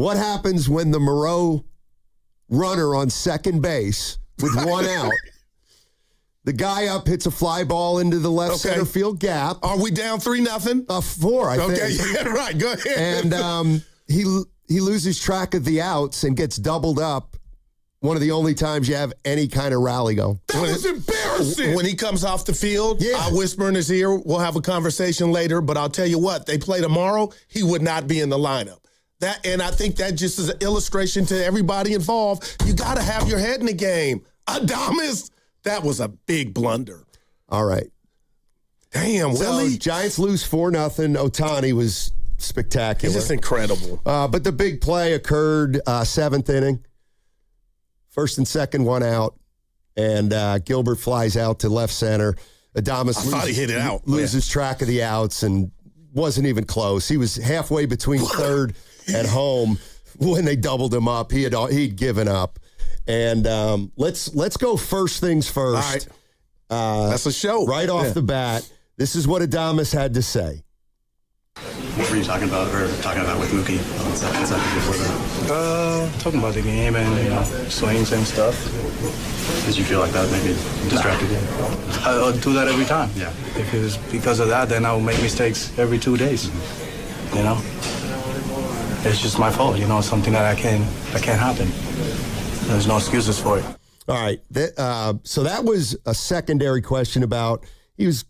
What happens when the Moreau runner on second base with one out? The guy up hits a fly ball into the left center field gap. Are we down 3-0? 4, I think. Okay, yeah, right. Go ahead. And he loses track of the outs and gets doubled up. One of the only times you have any kind of rally going. That was embarrassing. When he comes off the field, I whisper in his ear, we'll have a conversation later, but I'll tell you what, they play tomorrow, he would not be in the lineup. And I think that just is an illustration to everybody involved. You got to have your head in the game. Adames, that was a big blunder. All right. Damn, Willie. Giants lose 4-0. Ohtani was spectacular. It's just incredible. But the big play occurred 7th inning. First and second, one out. And Gilbert flies out to left center. Adames loses track of the outs and wasn't even close. He was halfway between third and home when they doubled him up. He'd given up. And let's go first things first. All right. That's a show. Right off the bat, this is what Adames had to say. What were you talking about with Mookie on second before that? Talking about the game and swings and stuff. Did you feel like that maybe distracted you? I'll do that every time. Yeah. If it was because of that, then I'll make mistakes every 2 days. You know, it's just my fault. You know, something that can't happen. There's no excuses for it. All right. So that was a secondary question about he was,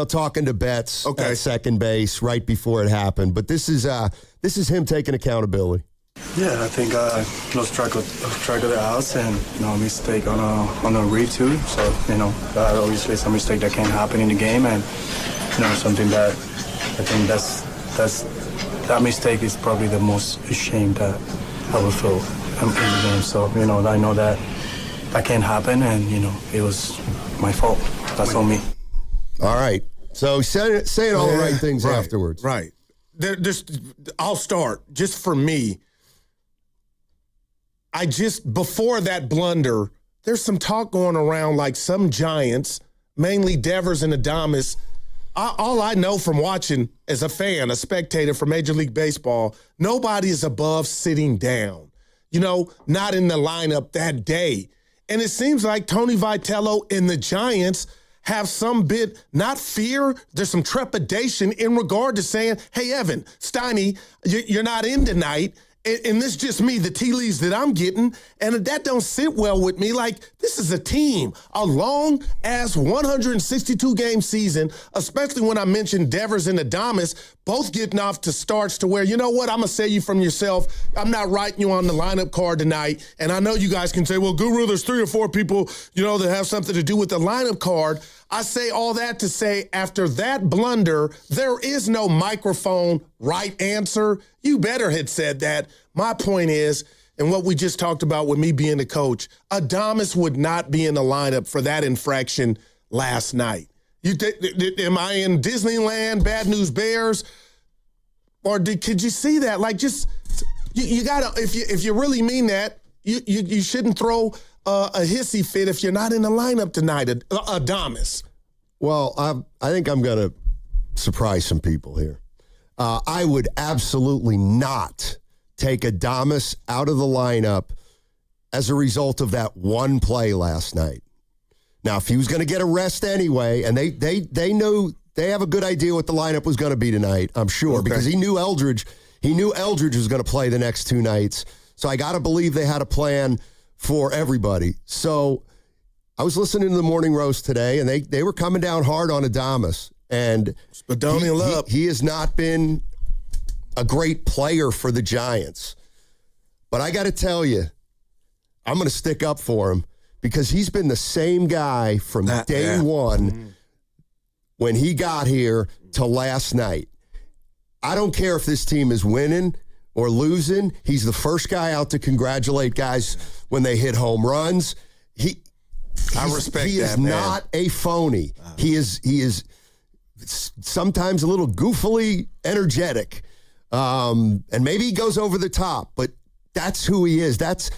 talking to Betts at second base right before it happened. But this is him taking accountability. Yeah, I think I lost track of the outs and a mistake on a read too. So obviously it's a mistake that can happen in the game, and something that I think that mistake is probably the most ashamed that I will feel in the game. So I know that can't happen, and it was my fault. That's on me. All right. So saying all the right things afterwards. Right. I'll start. Just for me, before that blunder, there's some talk going around like some Giants, mainly Devers and Adames. All I know from watching as a fan, a spectator for Major League Baseball, nobody is above sitting down. Not in the lineup that day. And it seems like Tony Vitello and the Giants have some bit, not fear, there's some trepidation in regard to saying, hey, Evan, Steiny, you're not in tonight. And this is just me, the tea leaves that I'm getting, and that don't sit well with me. Like, this is a team, a long-ass 162-game season, especially when I mentioned Devers and Adames, both getting off to starts to where, you know what, I'm going to say you from yourself, I'm not writing you on the lineup card tonight. And I know you guys can say, well, Guru, there's 3 or 4 people, that have something to do with the lineup card. I say all that to say after that blunder, there is no microphone right answer. You better had said that. My point is, and what we just talked about with me being the coach, Adames would not be in the lineup for that infraction last night. Am I in Disneyland, Bad News Bears? Or could you see that? Like, just, you got to, if you really mean that, you shouldn't throw a hissy fit if you're not in the lineup tonight, Adames. Well, I think I'm going to surprise some people here. I would absolutely not take Adames out of the lineup as a result of that one play last night. Now, if he was going to get a rest anyway, and they knew they have a good idea what the lineup was going to be tonight, I'm sure, because he knew Eldridge was going to play the next 2 nights. So I got to believe they had a plan for everybody. So I was listening to the Morning Roast today, and they were coming down hard on Adames. And he has not been a great player for the Giants. But I got to tell you, I'm going to stick up for him because he's been the same guy from day one when he got here to last night. I don't care if this team is winning or losing. He's the first guy out to congratulate guys when they hit home runs. I respect that, He is not a phony. He is sometimes a little goofily energetic. And maybe he goes over the top, but that's who he is. That's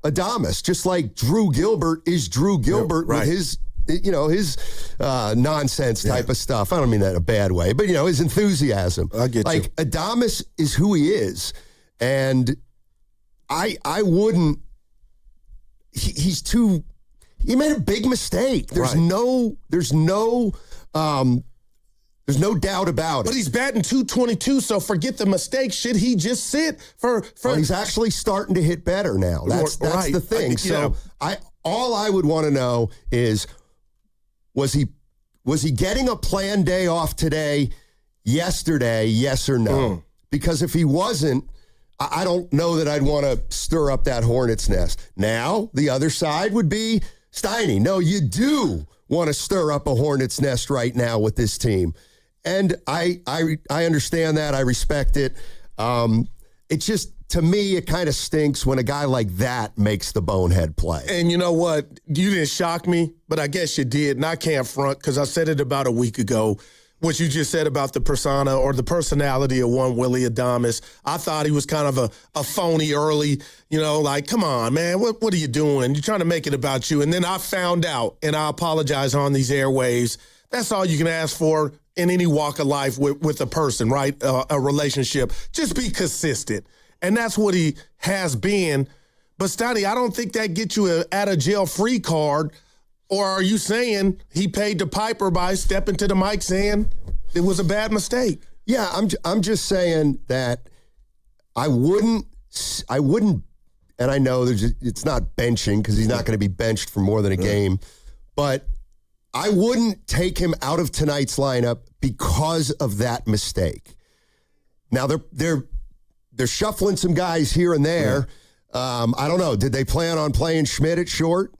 Adames. Just like Drew Gilbert is Drew Gilbert with his nonsense type of stuff. I don't mean that in a bad way, but his enthusiasm. I get you. Adames is who he is, and I wouldn't. He's too. He made a big mistake. There's no doubt about it. But he's batting .222, so forget the mistake. Should he just sit for? Well, he's actually starting to hit better now. That's right. the thing. All I would want to know is, was he getting a planned day off yesterday, yes or no? Because if he wasn't, I don't know that I'd want to stir up that hornet's nest. Now, the other side would be Steiny. No, you do want to stir up a hornet's nest right now with this team. And I understand that. I respect it. It just, to me, it kind of stinks when a guy like that makes the bonehead play. And you know what? You didn't shock me, but I guess you did. And I can't front because I said it about a week ago. What you just said about the persona or the personality of one Willy Adames. I thought he was kind of a phony early, like, come on, man, what are you doing? You're trying to make it about you. And then I found out, and I apologize on these airwaves, that's all you can ask for in any walk of life with a person, right? A relationship. Just be consistent. And that's what he has been. But, Stoney, I don't think that gets you an out-of-jail-free card. Or are you saying he paid the piper by stepping to the mic saying it was a bad mistake? Yeah, I'm just saying that I wouldn't, and I know it's not benching because he's not going to be benched for more than a game, but I wouldn't take him out of tonight's lineup because of that mistake. Now they're shuffling some guys here and there. I don't know. Did they plan on playing Schmidt at short?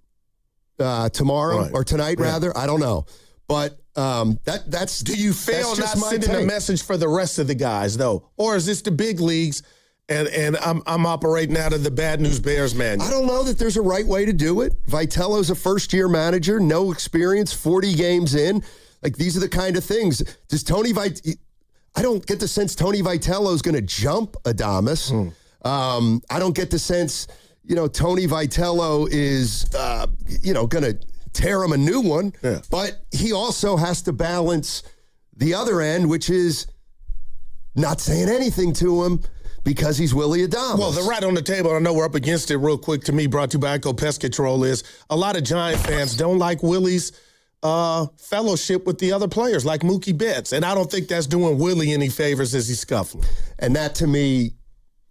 Tomorrow or tonight, rather. I don't know. But that's. Do you fail not sending a message for the rest of the guys, though? Or is this the big leagues and I'm operating out of the Bad News Bears manual? I don't know that there's a right way to do it. Vitello's a first-year manager, no experience, 40 games in. Like, these are the kind of things. Does Tony I don't get the sense Tony Vitello's going to jump Adames. I don't get the sense Tony Vitello is, going to tear him a new one. Yeah. But he also has to balance the other end, which is not saying anything to him because he's Willy Adames. Well, the right on the table, I know we're up against it real quick to me, brought to you by Echo Pest Control, is a lot of Giant fans don't like Willy's fellowship with the other players, like Mookie Betts. And I don't think that's doing Willy any favors as he's scuffling. And that, to me,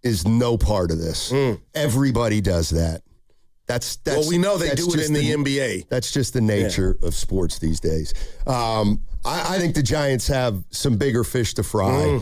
is no part of this. Everybody does that. That's well, we know they do it in the NBA. That's just the nature of sports these days. I think the Giants have some bigger fish to fry.